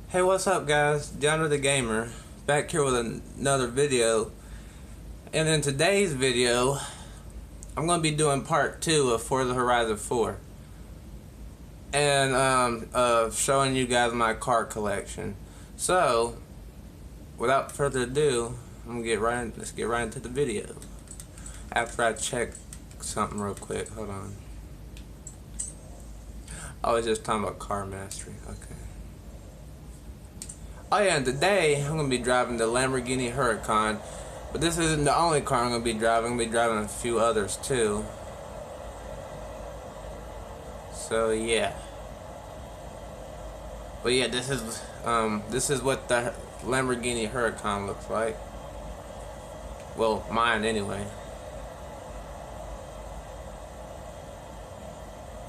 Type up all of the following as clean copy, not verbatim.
Hey, what's up guys? Johnny the Gamer back here with another video, and in today's video I'm going to be doing part 2 of Forza Horizon 4 and showing you guys my car collection. So without further ado, let's get right into the video after I check something real quick. Hold on. I was just talking about car mastery. Okay. Oh yeah, and today I'm going to be driving the Lamborghini Huracan, but this isn't the only car I'm going to be driving. I'm going to be driving a few others too. So yeah. But yeah, this is what the Lamborghini Huracan looks like. Well, mine anyway.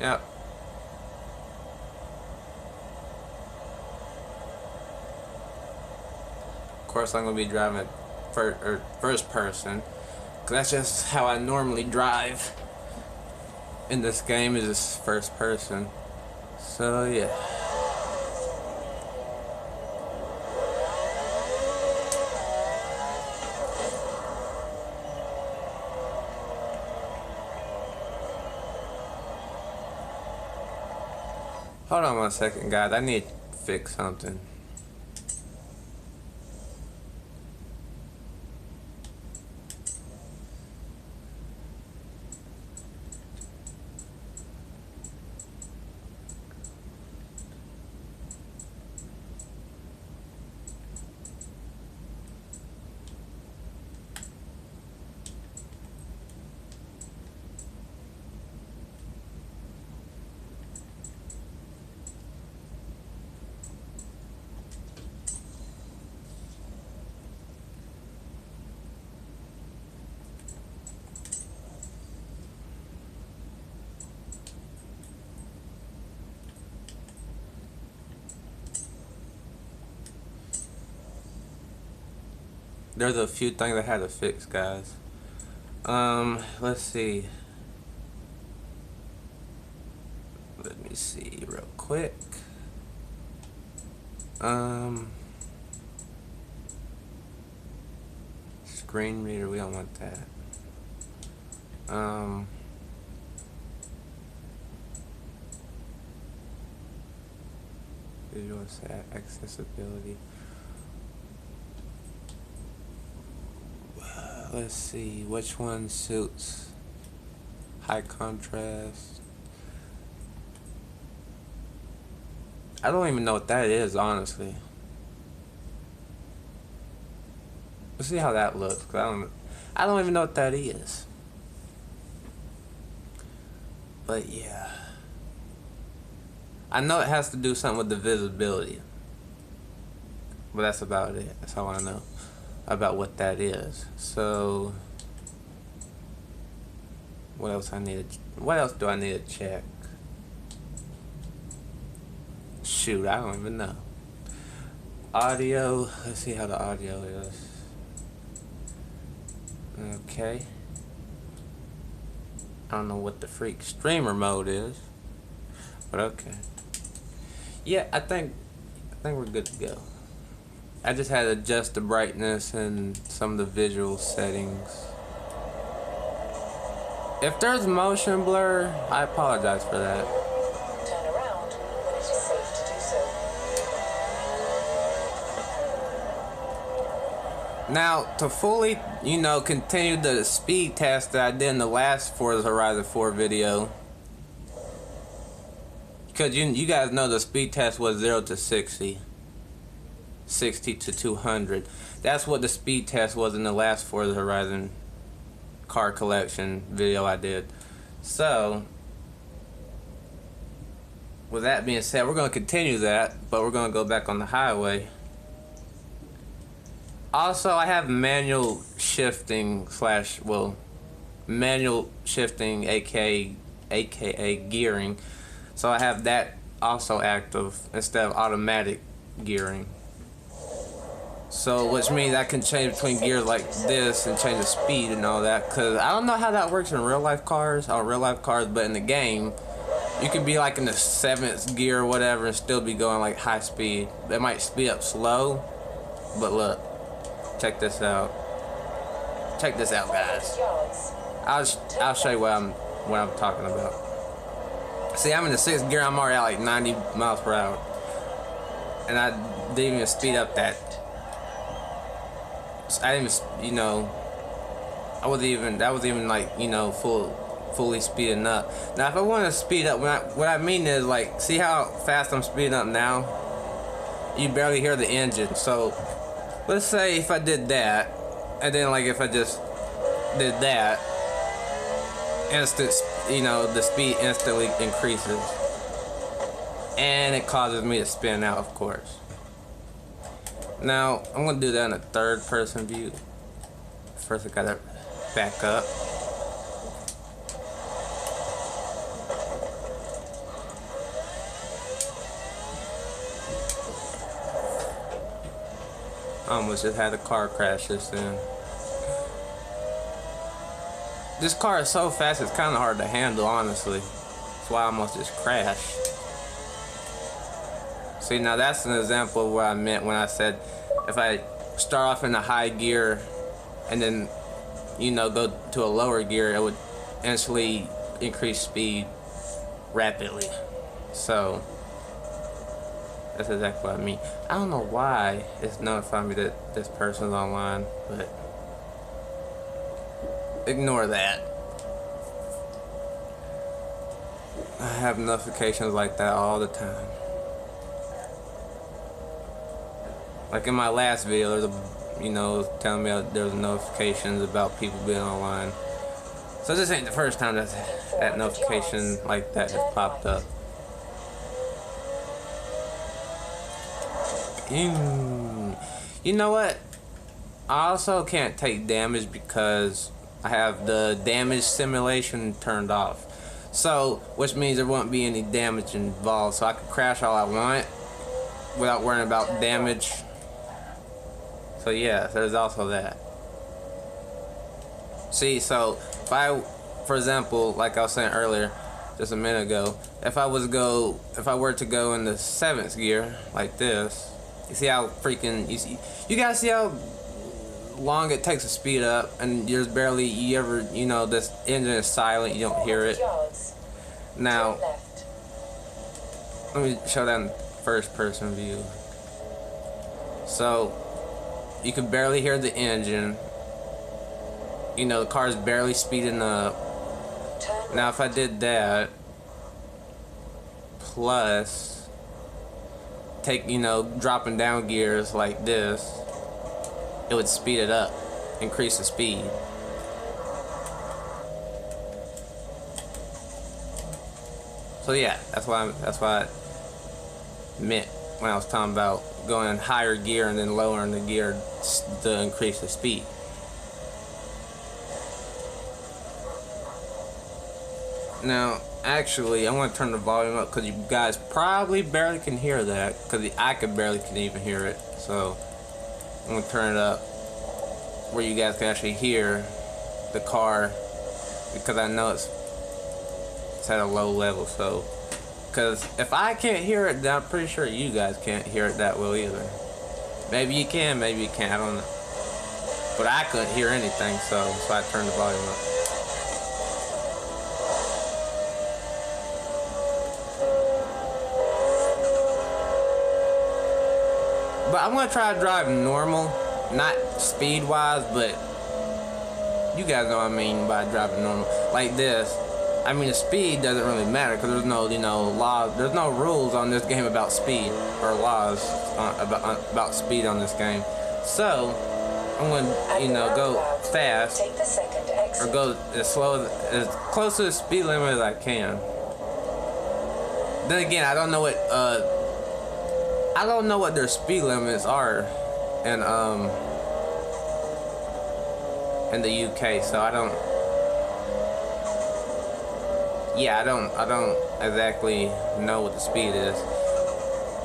Yep. Of course, I'm gonna be driving first person, cause that's just how I normally drive in this game, is just first person. So yeah. Hold on 1 second, guys. I need to fix something. There's a few things I had to fix, guys. Let's see. Let me see real quick. Screen reader, we don't want that. Visual accessibility. Let's see which one suits high contrast. I don't even know what that is, honestly. Let's see how that looks, 'cause I don't even know what that is. But yeah, I know it has to do something with the visibility, but that's about it. That's all I know about what that is. So what else do I need to check? Shoot, I don't even know. Audio, let's see how the audio is. Okay. I don't know what the freak streamer mode is, but okay. Yeah, I think we're good to go. I just had to adjust the brightness and some of the visual settings. If there's motion blur, I apologize for that. Turn around when it is safe to do so. Now, to fully, continue the speed test that I did in the last Forza Horizon 4 video, because you guys know the speed test was 0 to 60. 60 to 200. That's what the speed test was in the last Forza Horizon car collection video I did. So with that being said, we're going to continue that, but we're going to go back on the highway. Also, I have manual shifting aka gearing, so I have that also active instead of automatic gearing. So, which means I can change between gears like this and change the speed and all that. Cause I don't know how that works in real life cars, but in the game, You could be like in the 7th gear or whatever and still be going like high speed. It might speed up slow, but look, check this out. Check this out, guys. I'll show you what I'm talking about. See, I'm in the 6th gear. I'm already at like 90 miles per hour, and I didn't even speed up that. I didn't even, you know, that was even like, you know, fully speeding up. Now if I want to speed up, what I mean is, like, see how fast I'm speeding up now? You barely hear the engine. So let's say if I did that, and then like if I just did that, you know, the speed instantly increases, and it causes me to spin out, of course. Now I'm gonna do that in a 3rd person view. First I gotta back up. I almost just had a car crash just then. This car is so fast, it's kind of hard to handle, honestly. That's why I almost just crashed. See, now that's an example of what I meant when I said if I start off in a high gear and then, you know, go to a lower gear, it would instantly increase speed rapidly. So that's exactly what I mean. I don't know why it's notifying me that this person's online, but ignore that. I have notifications like that all the time. Like in my last video, there's a, you know, telling me there's notifications about people being online. So this ain't the first time that notification like that has popped up. You know what? I also can't take damage because I have the damage simulation turned off. So, which means there won't be any damage involved. So I can crash all I want without worrying about damage. So yeah, there's also that. See, so if I, for example, like I was saying earlier, just a minute ago, if I were to go in the 7th gear like this, you see how freaking, you guys see how long it takes to speed up, and there's barely, you know, this engine is silent, you don't hear it. Now, let me show that in 1st person view. So, you can barely hear the engine. You know, the car's barely speeding up. Now, if I did that, plus, you know, dropping down gears like this, it would speed it up, increase the speed. So yeah, that's why I meant when I was talking about going in higher gear and then lowering the gear to increase the speed. Now, actually, I want to turn the volume up because you guys probably barely can hear that, because I can even hear it. So I'm going to turn it up where you guys can actually hear the car, because I know it's at a low level. So, because if I can't hear it, then I'm pretty sure you guys can't hear it that well either. Maybe you can, maybe you can't, I don't know. But I couldn't hear anything, so I turned the volume up. But I'm gonna try to drive normal, not speed-wise, but you guys know what I mean by driving normal. Like this. I mean, the speed doesn't really matter because there's no, you know, laws. There's no rules on this game about speed, or laws about speed on this game. So I'm gonna, you know, go fast or go as close to the speed limit as I can. Then again, I don't know what their speed limits are in the UK, so I don't exactly know what the speed is.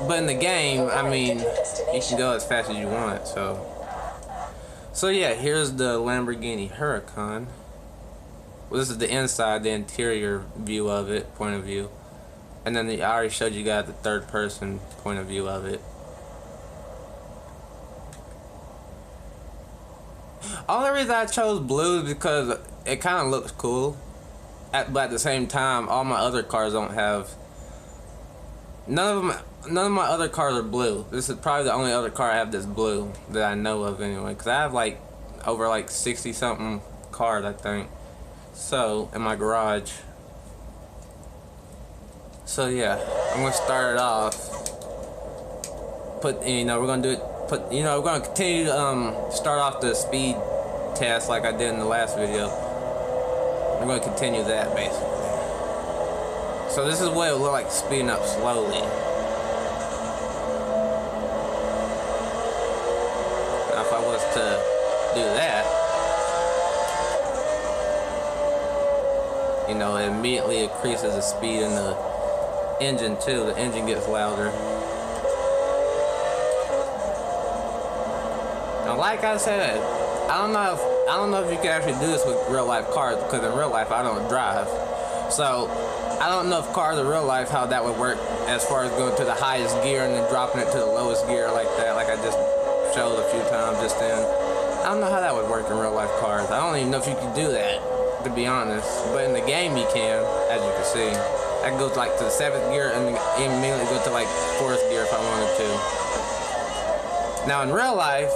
But in the game, I mean, you can go as fast as you want. So yeah, here's the Lamborghini Huracan. Well, this is the inside, the interior view of it, point of view. And then I already showed you guys the third person point of view of it. Only reason I chose blue is because it kind of looks cool. But at the same time, all my other cars don't have. None of my other cars are blue. This is probably the only other car I have that's blue that I know of anyway. Because I have like over like 60 something cars, I think. So in my garage. So yeah, I'm gonna start it off. We're gonna do it. We're gonna continue to start off the speed test like I did in the last video. We're gonna continue that basically. So this is what it will look like speeding up slowly. Now if I was to do that, it immediately increases the speed in the engine too. The engine gets louder. Now, like I said, I don't know if you can actually do this with real life cars, because in real life I don't drive. So I don't know if cars in real life how that would work as far as going to the highest gear and then dropping it to the lowest gear like that, like I just showed a few times just then. I don't know how that would work in real life cars. I don't even know if you can do that, to be honest. But in the game you can, as you can see. I can go to like to the 7th gear and then immediately go to like 4th gear if I wanted to. Now in real life,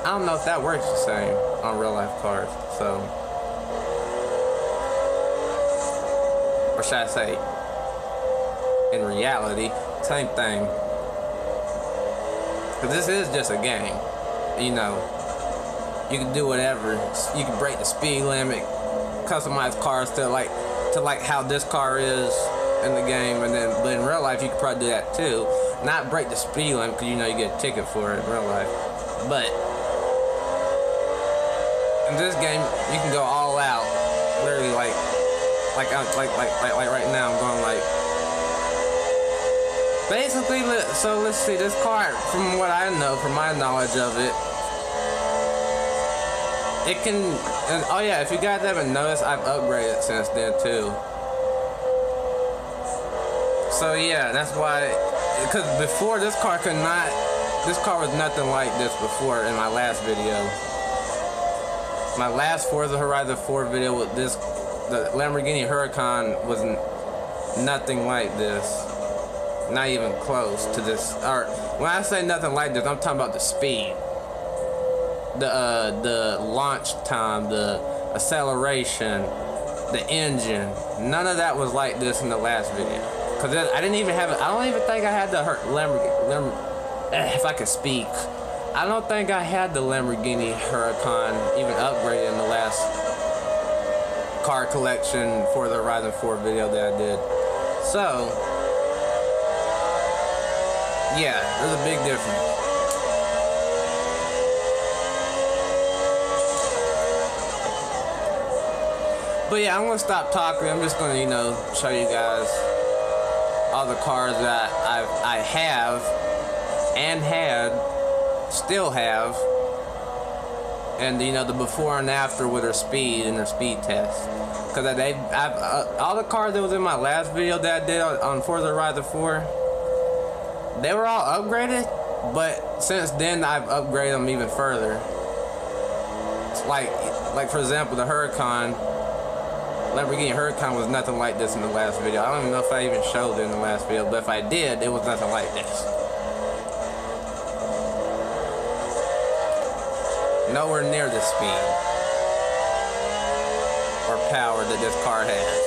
I don't know if that works the same on real life cars, so. Or should I say, in reality, same thing. Because this is just a game, You can do whatever. You can break the speed limit, customize cars to like how this car is in the game, but in real life you could probably do that too. Not break the speed limit because you get a ticket for it in real life, but in this game you can go all out, literally like right now I'm going like basically. So let's see, this car, from what I know, from my knowledge of it, it can, and oh yeah, if you guys haven't noticed, I've upgraded since then too. So yeah, that's why, because before this car was nothing like this before in my last video. My last Forza Horizon 4 video with the Lamborghini Huracan was nothing like this. Not even close to this. Or when I say nothing like this, I'm talking about the speed. The launch time, the acceleration, the engine. None of that was like this in the last video. Cause I didn't even have it. I don't even think I had the Lamborghini. If I could speak, I don't think I had the Lamborghini Huracan even upgraded in the last car collection for the Horizon 4 video that I did. So yeah, there's a big difference. But yeah, I'm gonna stop talking. I'm just gonna, show you guys all the cars that I have and had, still have, and the before and after with their speed and their speed test. Cause all the cars that was in my last video that I did on Forza Horizon 4, they were all upgraded, but since then I've upgraded them even further. It's like for example, the Lamborghini Huracan was nothing like this in the last video. I don't even know if I even showed it in the last video, but if I did, it was nothing like this. Nowhere near the speed or power that this car has.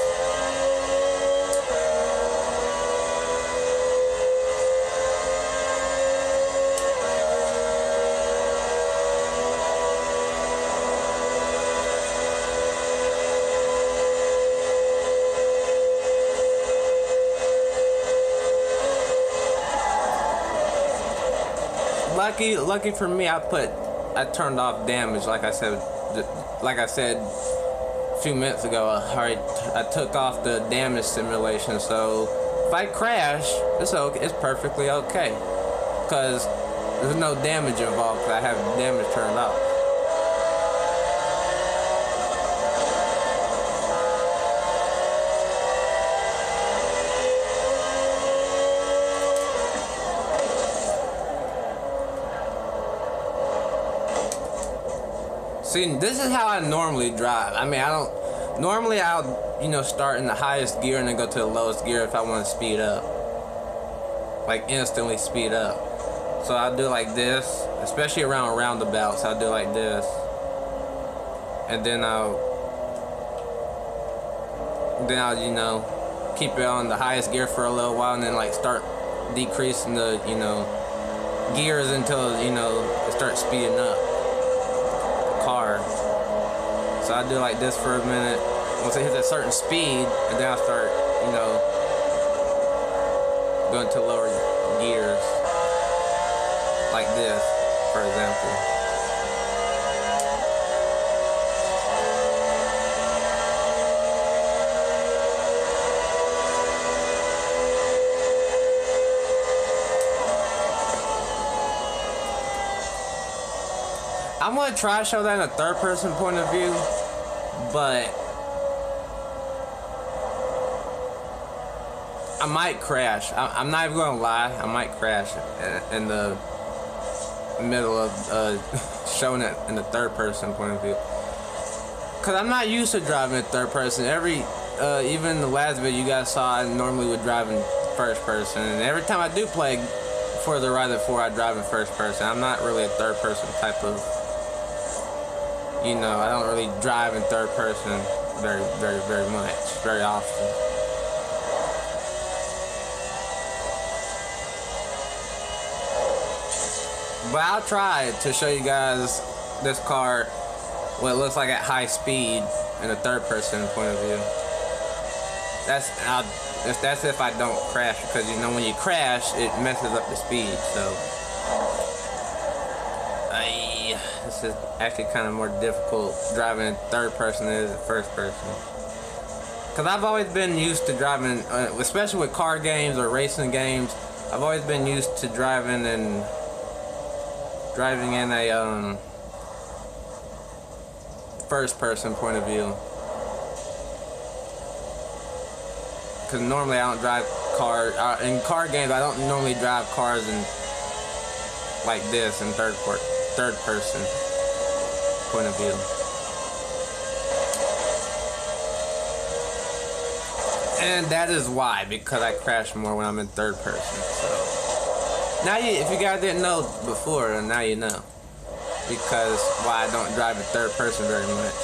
Lucky for me, I turned off damage, like I said a few minutes ago. I took off the damage simulation, so if I crash, it's okay. It's perfectly okay, because there's no damage involved. Because I have damage turned off. See, this is how I normally drive. I mean, I don't... Normally, I'll, you know, start in the highest gear and then go to the lowest gear if I want to speed up. Like, instantly speed up. So I'll do like this, especially around roundabouts, I'll do like this. And then I'll, you know, keep it on the highest gear for a little while and then like start decreasing the, you know, gears until, you know, it starts speeding up the car. So I do like this for a minute. Once it hits a certain speed, and then I'll start, you know, going to lower gears. Like this, for example. I'm gonna try to show that in a third person point of view, but I might crash. I'm not even gonna lie, I might crash in the middle of showing it in the third person point of view. Cause I'm not used to driving in third person. Even the last video you guys saw, I normally would drive in first person, and every time I do play Forza Horizon 4, I drive in first person. I'm not really a third person type of, you know, I don't really drive in third person very much, very often. But I'll try to show you guys this car, what it looks like at high speed in a third person point of view. That's if I don't crash, because you know when you crash it messes up the speed. So this is actually kind of more difficult driving in third person than it is in first person. Because I've always been used to driving, especially with car games or racing games, I've always been used to driving in a first person point of view. Because normally I don't drive cars in car games. I don't normally drive cars in like this in third person point of view. And that is why, because I crash more when I'm in third person. So now if you guys didn't know before, then now you know. Because why I don't drive in third person very much.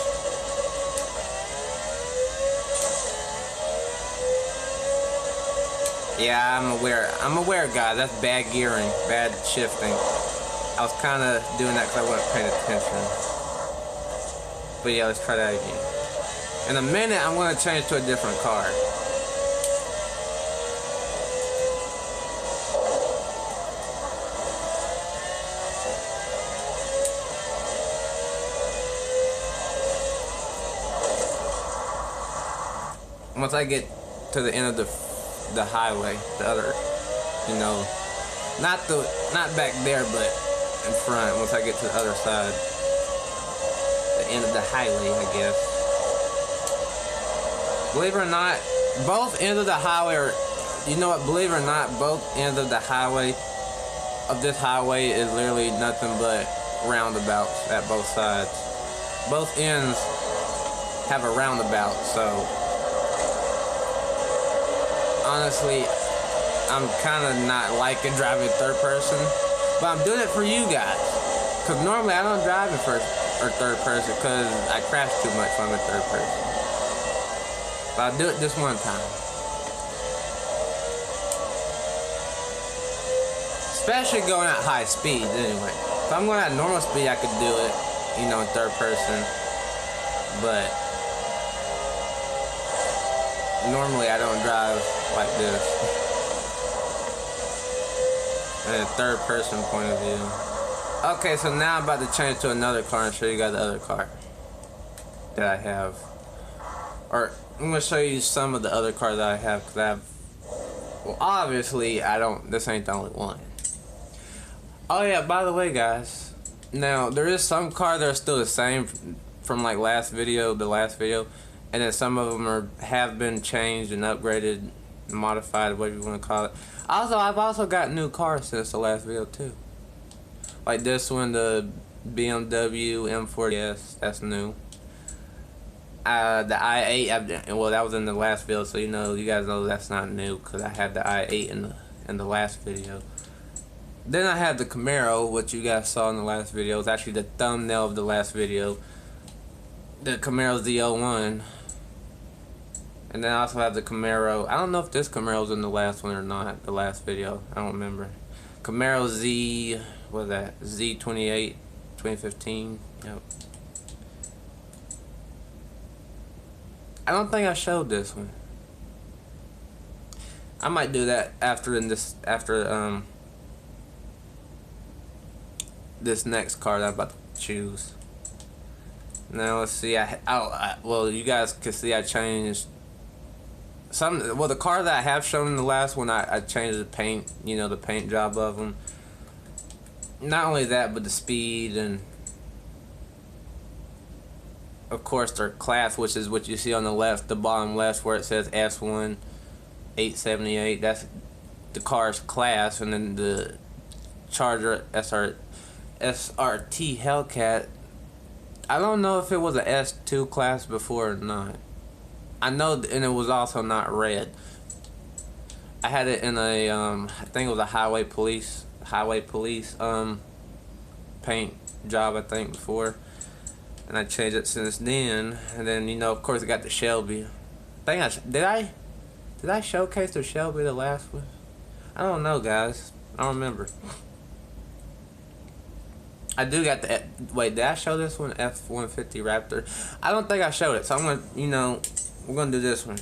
Yeah, I'm aware, guys. That's bad gearing, bad shifting. I was kind of doing that because I wasn't paying attention. But yeah, let's try that again. In a minute, I'm going to change to a different car. Once I get to the end of the highway, the other, you know, not back there, but in front. Once I get to the other side, the end of the highway, I guess. Believe it or not, both ends of the highway are, you know what? Believe it or not, both ends of the highway of this highway is literally nothing but roundabouts at both sides. Both ends have a roundabout, so. Honestly, I'm kind of not liking driving third person, but I'm doing it for you guys. Because normally I don't drive in first or third person because I crash too much when I'm in third person. But I'll do it this one time. Especially going at high speeds anyway. If I'm going at normal speed, I could do it, you know, in third person. But normally I don't drive like this in a third person point of view. Okay, so now I'm about to change to another car and show you guys the other car that I have. Or I'm gonna show you some of the other cars that I have, because I have, well, obviously this ain't the only one. Oh yeah, by the way guys, now there is some cars that are still the same from like the last video, and then some of them have been changed and upgraded, modified, whatever you want to call it. Also, I've also got new cars since the last video too. Like this one, the BMW M40S, that's new. The i8, well, that was in the last video, so you guys know that's not new because I had the i8 in the last video. Then I have the Camaro, which you guys saw in the last video. It's actually the thumbnail of the last video. The Camaro Z01. And then I also have the Camaro. I don't know if this Camaro's in the last one or not, the last video. I don't remember. Camaro Z, what is that? Z28, 2015. Yep. I don't think I showed this one. I might do that after this next car that I'm about to choose. Now let's see. Well, you guys can see I changed some. Well, the car that I have shown in the last one, I changed the paint. The paint job of them. Not only that, but the speed and, of course, their class, which is what you see on the left, the bottom left, where it says S1 878. That's the car's class, and then the Charger SRT Hellcat. I don't know if it was a S2 class before or not. I know, and it was also not red. I had it in a I think it was a highway police paint job, I think, before, and I changed it since then. And then of course I got the Shelby. Did I showcase the Shelby the last one? I don't know, guys. I don't remember. I do got the, wait, did I show this one? F-150 Raptor. I don't think I showed it, so I'm gonna, we're gonna do this one.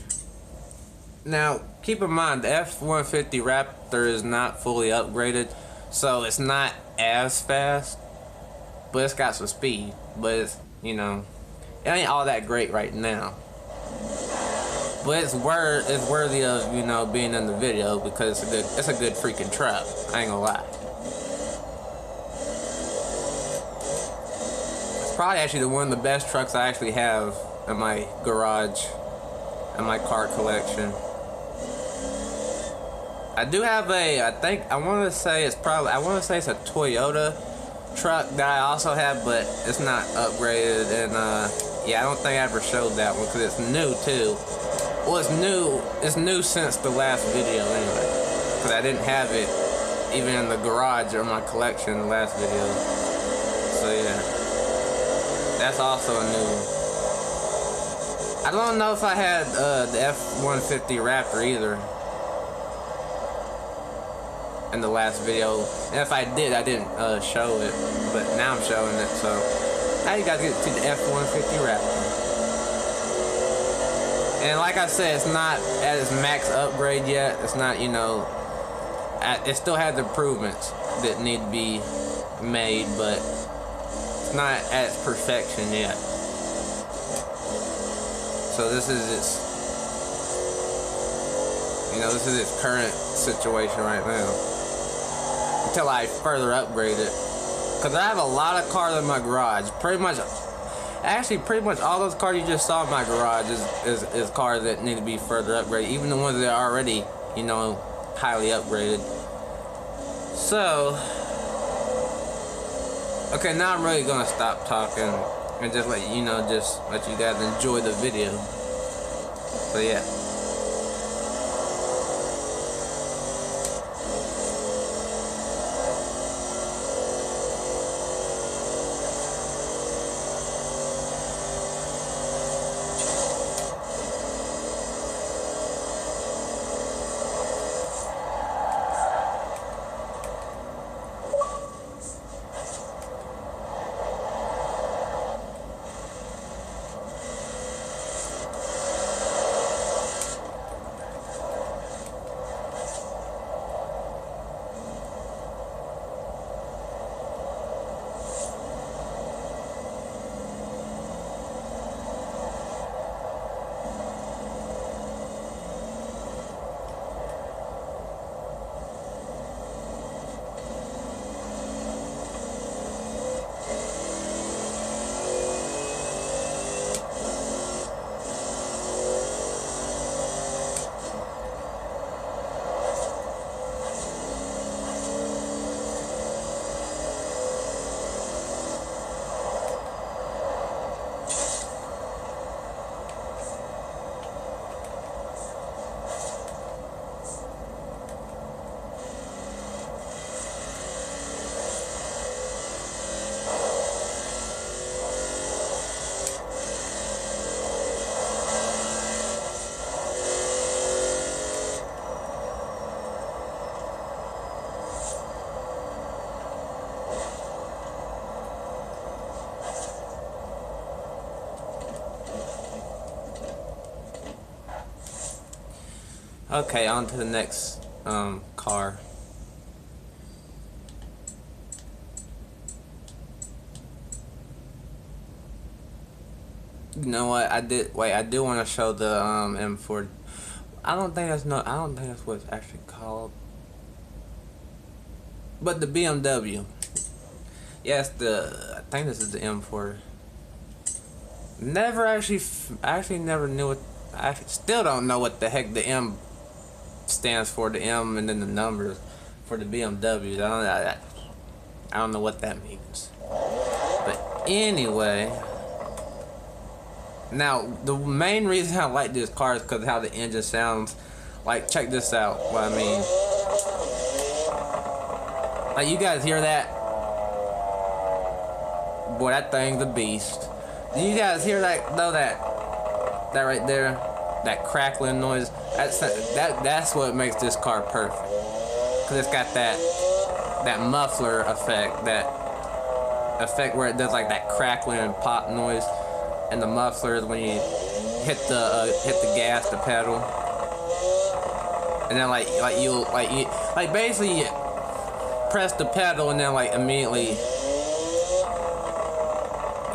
Now, keep in mind, the F-150 Raptor is not fully upgraded, so it's not as fast, but it's got some speed. But it's, it ain't all that great right now. But it's worthy of, being in the video because it's a good freaking truck. I ain't gonna lie. Probably actually one of the best trucks I actually have in my garage, in my car collection. I do have I want to say it's a Toyota truck that I also have, but it's not upgraded, and yeah, I don't think I ever showed that one because it's new too. Well, it's new since the last video anyway, because I didn't have it even in the garage or my collection in the last video. So yeah. That's also a new one. I don't know if I had the F-150 Raptor either in the last video. And if I did, I didn't show it. But now I'm showing it, so now you gotta get to the F-150 Raptor. And like I said, it's not at its max upgrade yet. It's not, it still has improvements that need to be made, but not at its perfection yet. So this is its current situation right now until I further upgrade it, because I have a lot of cars in my garage. Pretty much all those cars you just saw in my garage is cars that need to be further upgraded, even the ones that are already highly upgraded. So okay, now I'm really gonna stop talking and just let you guys enjoy the video. So yeah. Okay, on to the next car. You know what? I do want to show the M4. I don't think that's what it's actually called. But the BMW. Yes, I think this is the M4. Never actually, I actually never knew what. I still don't know what the heck the M stands for. The M and then the numbers for the BMWs. I don't know what that means. But anyway, now the main reason I like this car is because of how the engine sounds. Like, check this out. What I mean. Like, you guys hear that? Boy, that thing's a beast. Do you guys hear that though? That right there, that crackling noise. That's what makes this car perfect. Cause it's got that muffler effect, that effect where it does like that crackling and pop noise, and the muffler is when you hit the gas, the pedal, and then like basically you press the pedal and then like immediately,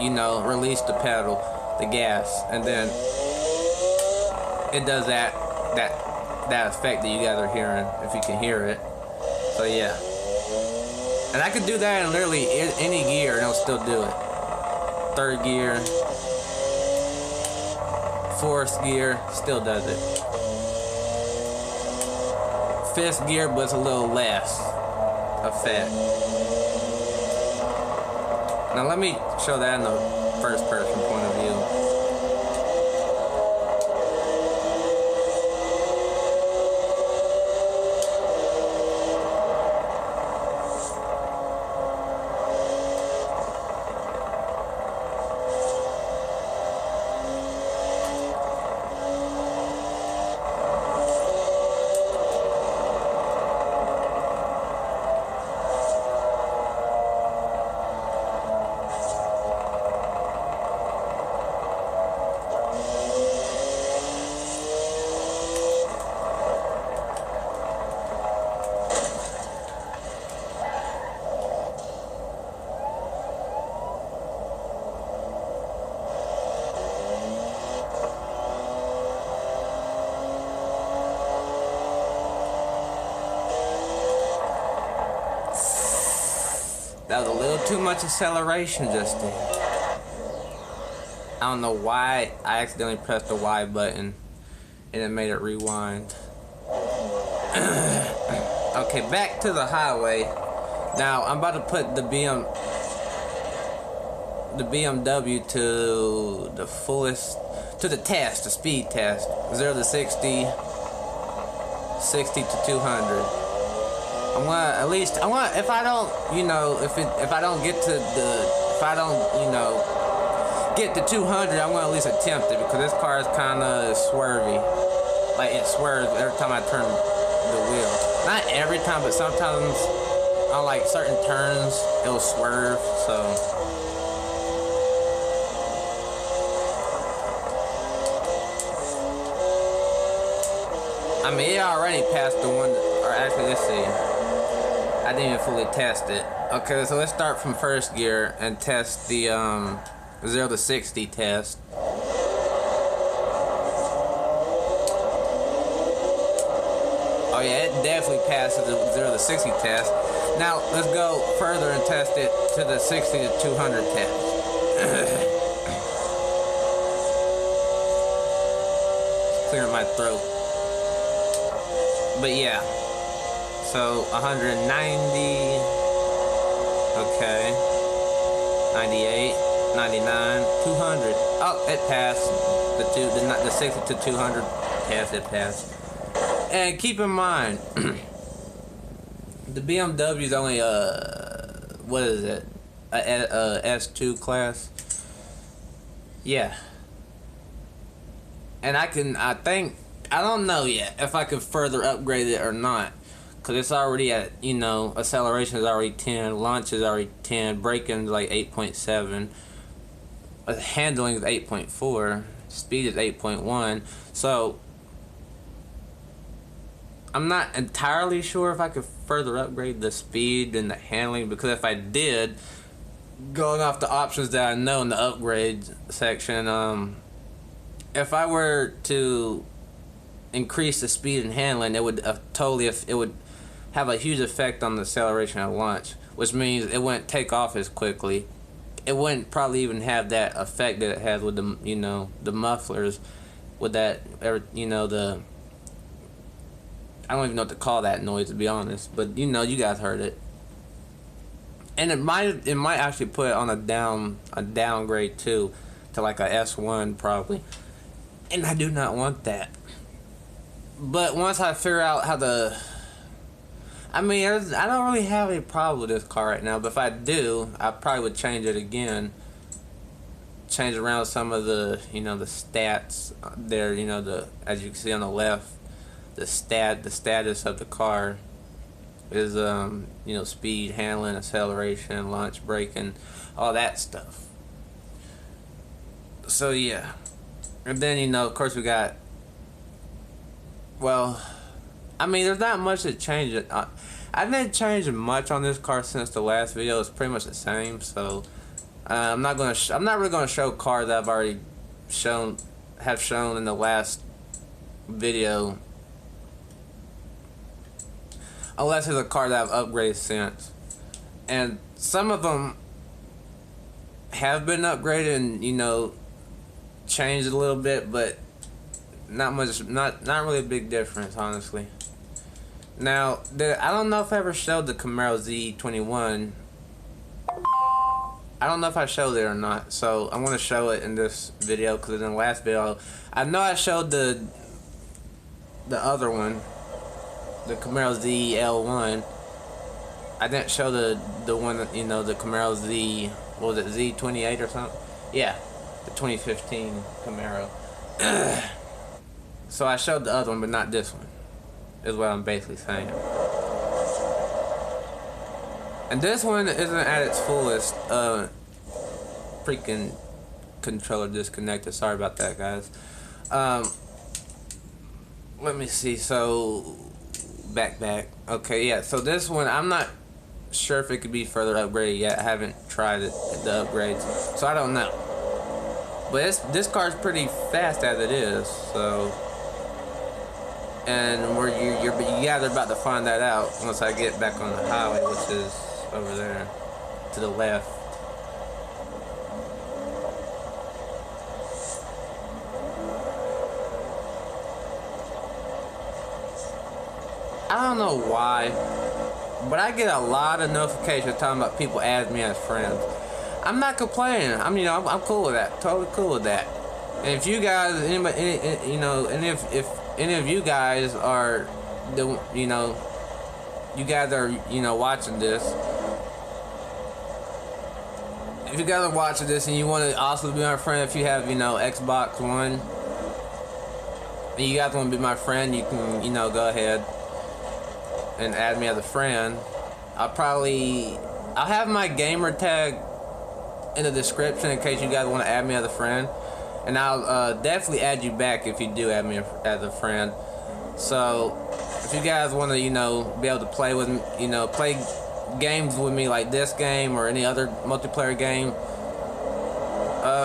you know, release the pedal, the gas, and then it does that effect that you guys are hearing, if you can hear it. So yeah, and I could do that in literally any gear and it'll still do it. Third gear, fourth gear, still does it. Fifth gear, but it's a little less effect. Now let me show that in the first person point of view. That was a little too much acceleration just then. I don't know why I accidentally pressed the Y button and it made it rewind. Okay, back to the highway. Now I'm about to put the BMW to the fullest, to the test, the speed test. 0 to 60, 60 to 200. I want, if I don't, you know, if I don't get to get to 200, I'm gonna at least attempt it, because this car is kind of swervy. Like, it swerves every time I turn the wheel. Not every time, but sometimes on like certain turns, it'll swerve. So I mean, it already passed the one, or actually, let's see. I didn't even fully test it. Okay, so let's start from first gear and test the 0 to 60 test. Oh yeah, it definitely passes the 0 to 60 test. Now let's go further and test it to the 60 to 200 test. Clear my throat. But yeah. So 190, okay, 98, 99, 200. Oh, it passed. The 60 to 200 test, it passed. And keep in mind, the BMW is only what is it? A S2 class. Yeah. And I don't know yet if I could further upgrade it or not. Because it's already at, you know, acceleration is already 10, launch is already 10, braking is like 8.7, handling is 8.4, speed is 8.1. So I'm not entirely sure if I could further upgrade the speed and the handling, because if I did, going off the options that I know in the upgrade section, if I were to increase the speed and handling, it would it would have a huge effect on the acceleration at launch, which means it wouldn't take off as quickly. It wouldn't probably even have that effect that it has with the, you know, the mufflers, with that, you know, the, I don't even know what to call that noise, to be honest, but you know, you guys heard it. And it might actually put it on a downgrade too, to like a S1 probably. And I do not want that. But once I figure out how to, I mean, I don't really have any problem with this car right now, but if I do, I probably would change it again. Change around some of the, you know, the stats there, you know, the, as you can see on the left, the status of the car is, you know, speed, handling, acceleration, launch, braking, all that stuff. So yeah. And then, you know, of course we got, well, I mean, there's not much that changed. I didn't change much on this car since the last video. It's pretty much the same. So I'm not really gonna show cars that I've already shown in the last video, unless it's a car that I've upgraded since. And some of them have been upgraded and, you know, changed a little bit, but not much, not really a big difference, honestly. Now, I don't know if I ever showed the Camaro Z21. I don't know if I showed it or not, so I'm gonna show it in this video, because in the last video, I know I showed the other one, the Camaro ZL1. I didn't show the one that, you know, the Camaro Z, what was it, Z28 or something? Yeah, the 2015 Camaro. So I showed the other one, but not this one, is what I'm basically saying. And this one isn't at its fullest. Freaking controller disconnected. Sorry about that, guys. Let me see. So back. Okay, yeah. So this one, I'm not sure if it could be further upgraded yet. I haven't tried the upgrades, so I don't know. But this car's pretty fast as it is. So, and you guys are about to find that out once I get back on the highway, which is over there to the left. I don't know why, but I get a lot of notifications talking about people add me as friends. I'm not complaining. I mean, I'm cool with that. Totally cool with that. And if you guys, anybody, you know, and if any of you guys are, you know, you guys are, you know, watching this. If you guys are watching this and you want to also be my friend, if you have, you know, Xbox One, and you guys want to be my friend, you can, you know, go ahead and add me as a friend. I'll have my gamer tag in the description in case you guys want to add me as a friend, and I'll definitely add you back if you do add me as a friend. So if you guys want to, you know, be able to play with me, you know, play games with me like this game or any other multiplayer game,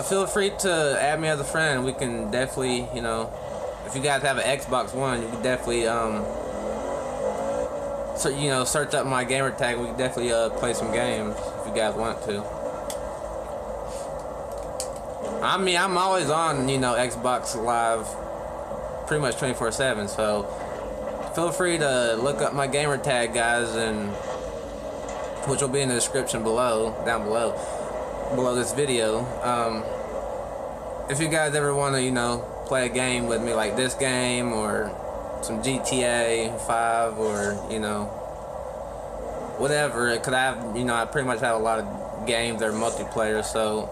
feel free to add me as a friend. We can definitely, you know, if you guys have an Xbox One, you can definitely so, you know, search up my gamer tag. We can definitely play some games if you guys want to. I mean, I'm always on, you know, Xbox Live pretty much 24/7, so feel free to look up my gamer tag, guys, and which will be in the description below, down below this video. If you guys ever want to, you know, play a game with me like this game or some GTA 5 or, you know, whatever, because I pretty much have a lot of games that are multiplayer, so,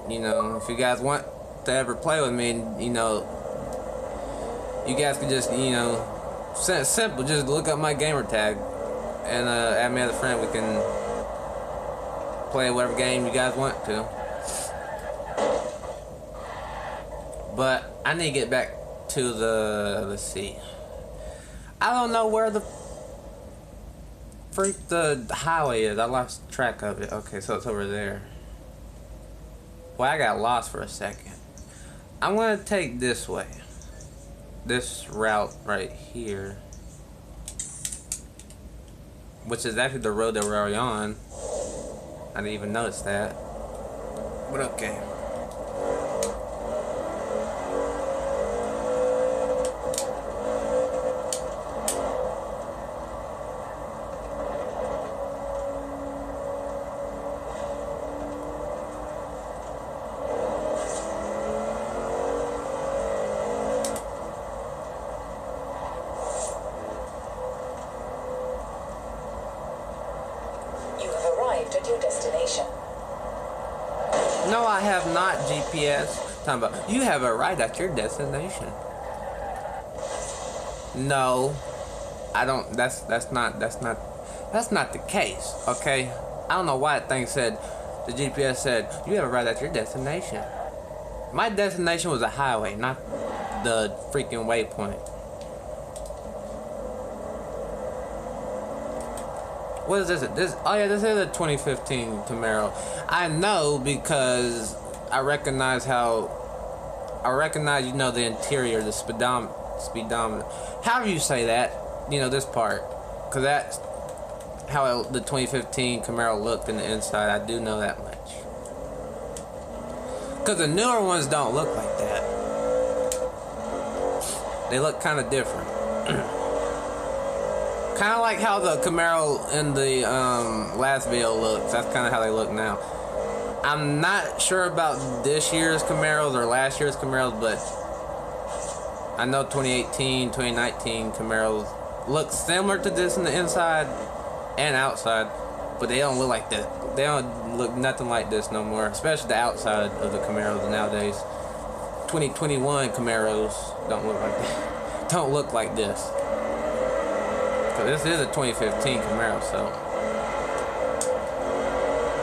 you know, if you guys want to ever play with me, you know, you guys can just, you know, simple, just look up my gamer tag and add me as a friend. We can play whatever game you guys want to. But I need to get back to the, let's see, I don't know where the freak the highway is. I lost track of it. Okay, so it's over there. Well, I got lost for a second. I'm gonna take this way. This route right here. Which is actually the road that we're already on. I didn't even notice that. But okay. At your destination. No, I have not, GPS. Talking about you have arrived at your destination. No, I don't. That's not the case. Okay, I don't know why that thing said. The GPS said you have arrived at your destination. My destination was a highway, not the freaking waypoint. What is this? Oh yeah, this is a 2015 Camaro. I know because I recognize, you know, the interior, the speedometer. However you say that, you know, this part. Because that's how the 2015 Camaro looked in the inside. I do know that much. Because the newer ones don't look like that. They look kind of different. Kind of like how the Camaro in the last video looks. That's kind of how they look now. I'm not sure about this year's Camaros or last year's Camaros, but I know 2018, 2019 Camaros look similar to this in the inside and outside, but they don't look like this. They don't look nothing like this no more, especially the outside of the Camaros nowadays. 2021 Camaros don't look like that. Don't look like this. This is a 2015 Camaro, so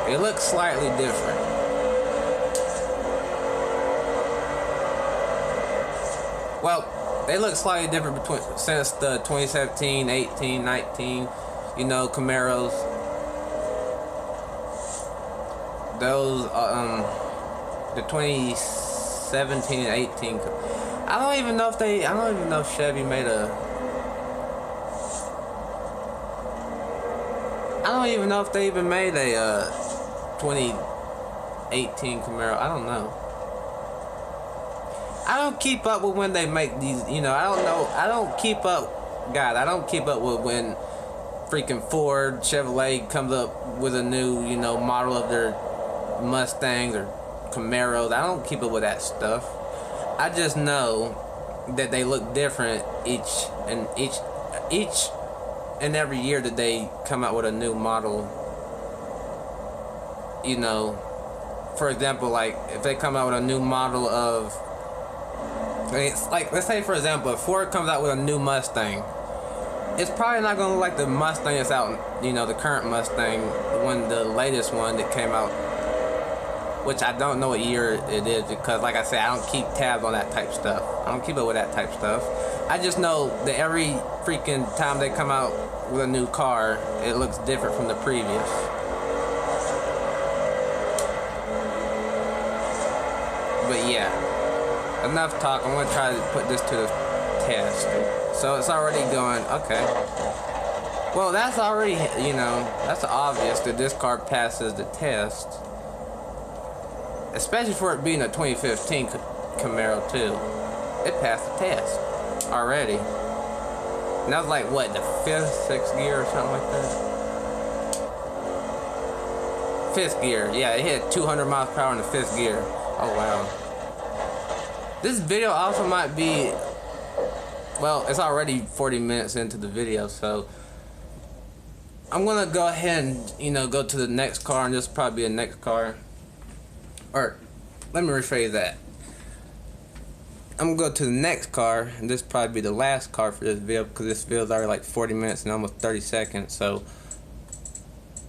it looks slightly different. Well, they look slightly different since the 2017, 18, 19, you know, Camaros. Those, the 2017 and 18. I don't even know if Chevy made a. I don't even know if they even made a 2018 Camaro. I don't know. I don't keep up with when they make these, you know, I don't know. I don't keep up, I don't keep up with when freaking Ford, Chevrolet comes up with a new, you know, model of their Mustangs or Camaros. I don't keep up with that stuff. I just know that they look different each and every year that they come out with a new model. You know, for example, like if they come out with a new model of, like, let's say for example, if Ford comes out with a new Mustang, it's probably not gonna look like the Mustang that's out, you know, the current Mustang, the latest one that came out, which I don't know what year it is, because like I said, I don't keep tabs on that type stuff. I don't keep up with that type stuff. I just know that every freaking time they come out with a new car, it looks different from the previous. But yeah, enough talk. I'm gonna try to put this to the test. So it's already going, okay. Well, that's already, you know, that's obvious that this car passes the test. Especially for it being a 2015 Camaro too. It passed the test already. And that was like, what, the 5th, 6th gear or something like that? 5th gear, yeah, it hit 200 miles per hour in the 5th gear. Oh wow. This video also might be, well, it's already 40 minutes into the video, so I'm gonna go ahead and, you know, go to the next car, and this will probably be a next car. Or, let me rephrase that. I'm gonna go to the next car, and this will probably be the last car for this video, because this video is already like 40 minutes and almost 30 seconds, so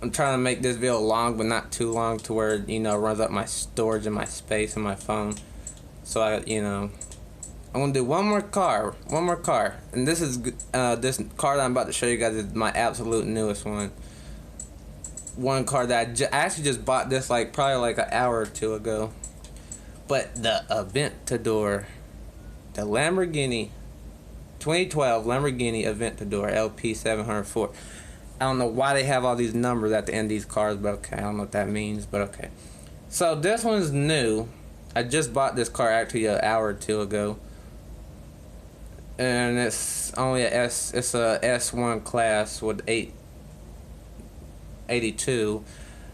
I'm trying to make this video long, but not too long to where, you know, it runs up my storage and my space and my phone. So I, you know, I'm gonna do one more car, and this is this car that I'm about to show you guys is my absolute newest one. One car that I actually just bought this like probably like an hour or two ago. But the Aventador, the Lamborghini, 2012 Lamborghini Aventador LP 704. I don't know why they have all these numbers at the end of these cars, but okay, I don't know what that means, but okay. So this one's new. I just bought this car actually an hour or two ago. And it's only it's a S1 class with 882.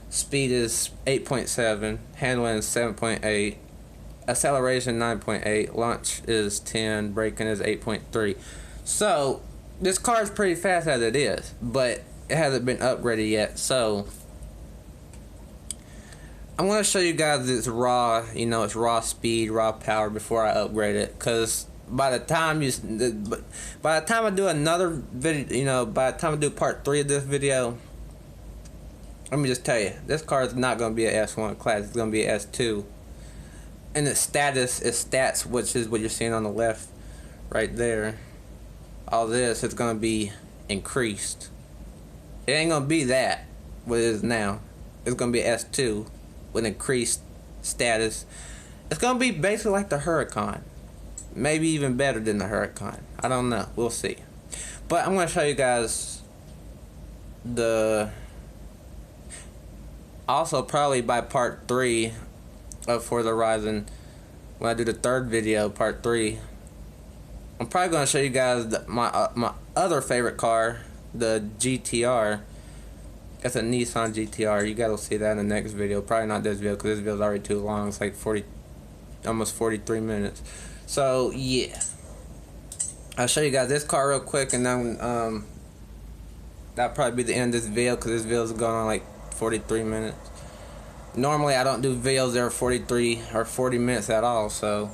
Speed is 8.7, handling is 7.8, acceleration 9.8, launch is 10, braking is 8.3. So this car is pretty fast as it is, but it hasn't been upgraded yet. So I'm gonna show you guys its raw, its raw speed, raw power before I upgrade it. Cause by the time I do another video, by the time I do part 3 of this video, let me just tell you, this car is not gonna be an S1 class. It's gonna be an S2. And its stats, which is what you're seeing on the left, right there. All this is gonna be increased. It ain't gonna be that what it is now. It's gonna be S2 with increased status. It's gonna be basically like the Huracan, maybe even better than the Huracan. I don't know. We'll see. But I'm gonna show you guys the. Also, probably by part 3 of Forza Horizon, when I do the 3rd video, part 3, I'm probably gonna show you guys my other favorite car, the GTR. It's a Nissan GTR. You gotta see that in the next video. Probably not this video, because this video is already too long. It's like almost 43 minutes. So yeah, I'll show you guys this car real quick, and then that'll probably be the end of this video, because this video is going on like 43 minutes. Normally I don't do videos that are 43 or 40 minutes at all, so.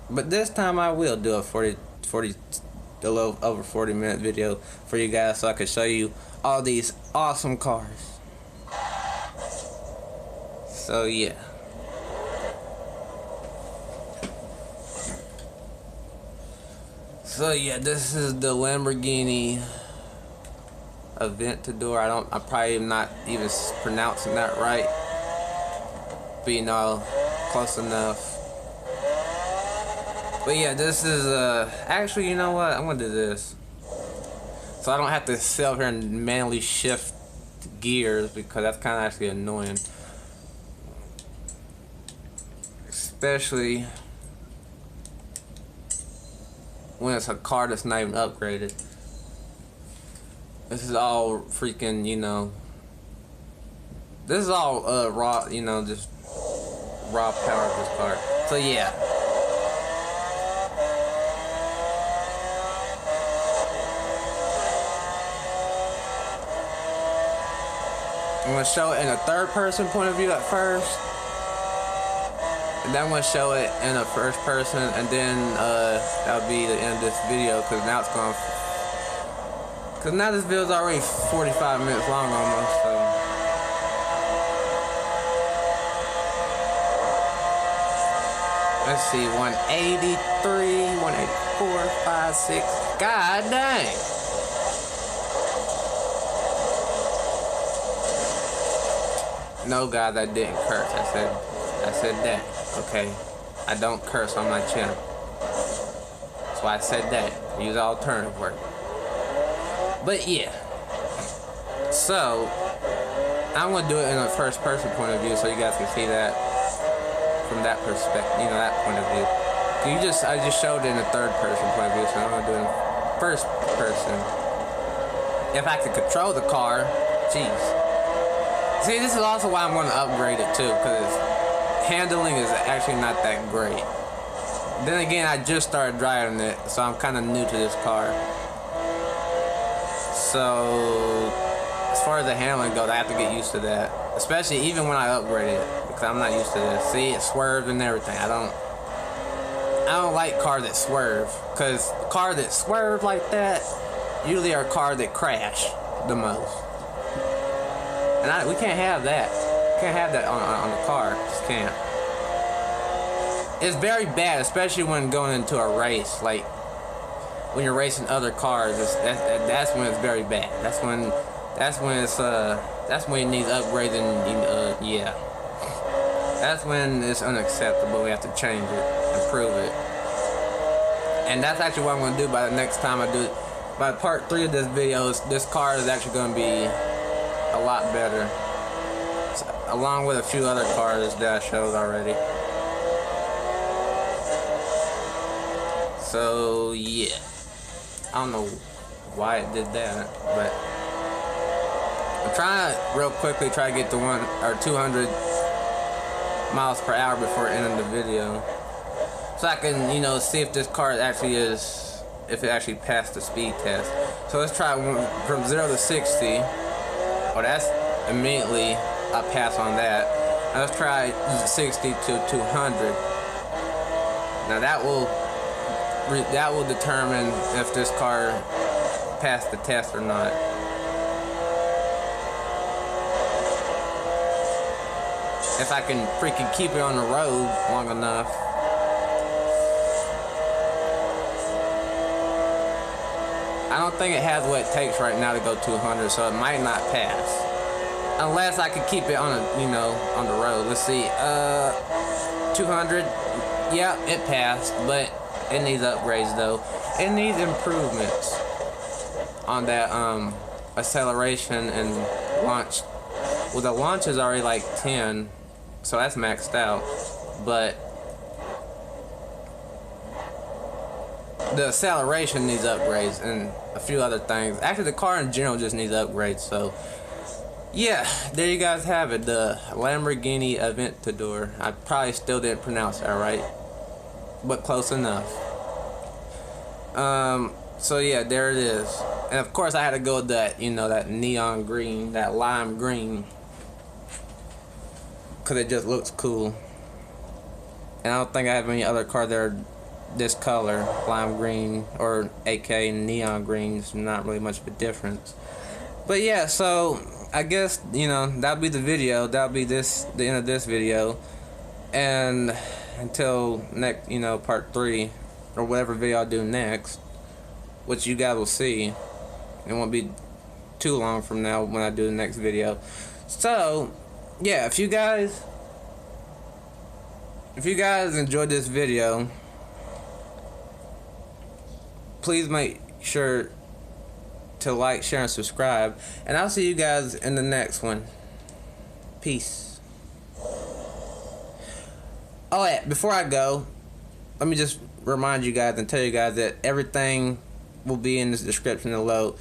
But this time I will do a a little over 40 minute video for you guys, so I can show you all these awesome cars. So yeah. So yeah, this is the Lamborghini Aventador. I probably am not even pronouncing that right, but close enough. But yeah, this is actually, you know what? I'm gonna do this, so I don't have to sit up here and manually shift gears, because that's kind of actually annoying, especially when it's a car that's not even upgraded. This is all freaking, this is all raw, just raw power of this car. So yeah. I'm gonna show it in a 3rd person point of view at first, and then I'm gonna show it in a 1st person, and then that'll be the end of this video, because now it's going. Because now this video is already 45 minutes long almost, so. Let's see, 183, 184, 5, 6. God dang. No, guys, I didn't curse. I said that. Okay, I don't curse on my channel. That's why I said that. Use alternative word. But yeah. So I'm gonna do it in a 1st person point of view, so you guys can see that from that perspective. That point of view. I just showed it in a 3rd person point of view, so I'm gonna do it in 1st person. If I could control the car, jeez. See, this is also why I'm going to upgrade it too, because handling is actually not that great. Then again, I just started driving it, so I'm kind of new to this car. So, as far as the handling goes, I have to get used to that. Especially even when I upgrade it, because I'm not used to this. See, it swerves and everything. I don't like cars that swerve, because cars that swerve like that usually are cars that crash the most. And we can't have that. We can't have that on the car. Just can't. It's very bad, especially when going into a race. Like when you're racing other cars, that's when it's very bad. That's when it needs upgrading. Yeah, that's when it's unacceptable. We have to change it, improve it, and that's actually what I'm going to do by the next time I do it. By part 3 of this video, this car is actually going to be a lot better, along with a few other cars that I showed already. So yeah, I don't know why it did that, but I'm trying to real quickly try to get to 200 miles per hour before ending the video, so I can, you know, see if this car actually is, if it actually passed the speed test. So let's try from 0 to 60. Oh, that's immediately I pass on that. Now let's try 60 to 200. Now that will determine if this car passed the test or not. If I can freaking keep it on the road long enough. I don't think it has what it takes right now to go 200, so it might not pass. Unless I could keep it on a, you know, on the road. Let's see. 200. Yeah, it passed, but it needs upgrades though. It needs improvements on that acceleration and launch. Well, the launch is already like 10, so that's maxed out. But the acceleration needs upgrades and a few other things. Actually, the car in general just needs upgrades. So yeah, there you guys have it. The Lamborghini Aventador. I probably still didn't pronounce that right, but close enough. So yeah, there it is. And of course I had to go with that, you know, that neon green, that lime green, because it just looks cool. And I don't think I have any other cars that are this color, lime green or AK neon green. It's not really much of a difference. But yeah, so I guess, you know, that'll be the video. That'll be the end of this video. And until next, you know, part 3 or whatever video I do next, which you guys will see. It won't be too long from now when I do the next video. So yeah, if you guys enjoyed this video, please make sure to like, share, and subscribe, and I'll see you guys in the next one. Peace. Oh yeah, before I go, let me just remind you guys and tell you guys that everything will be in this description below.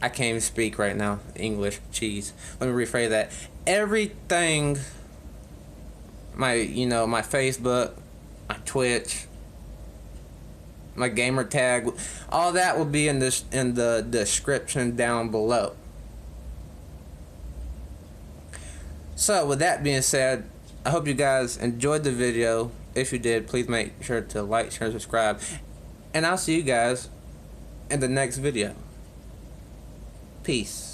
I can't even speak right now. English, cheese. Let me rephrase that. Everything, my Facebook, my Twitch, my gamer tag, all that will be in the description down below. So with that being said, I hope you guys enjoyed the video. If you did, please make sure to like, share, and subscribe, and I'll see you guys in the next video. Peace.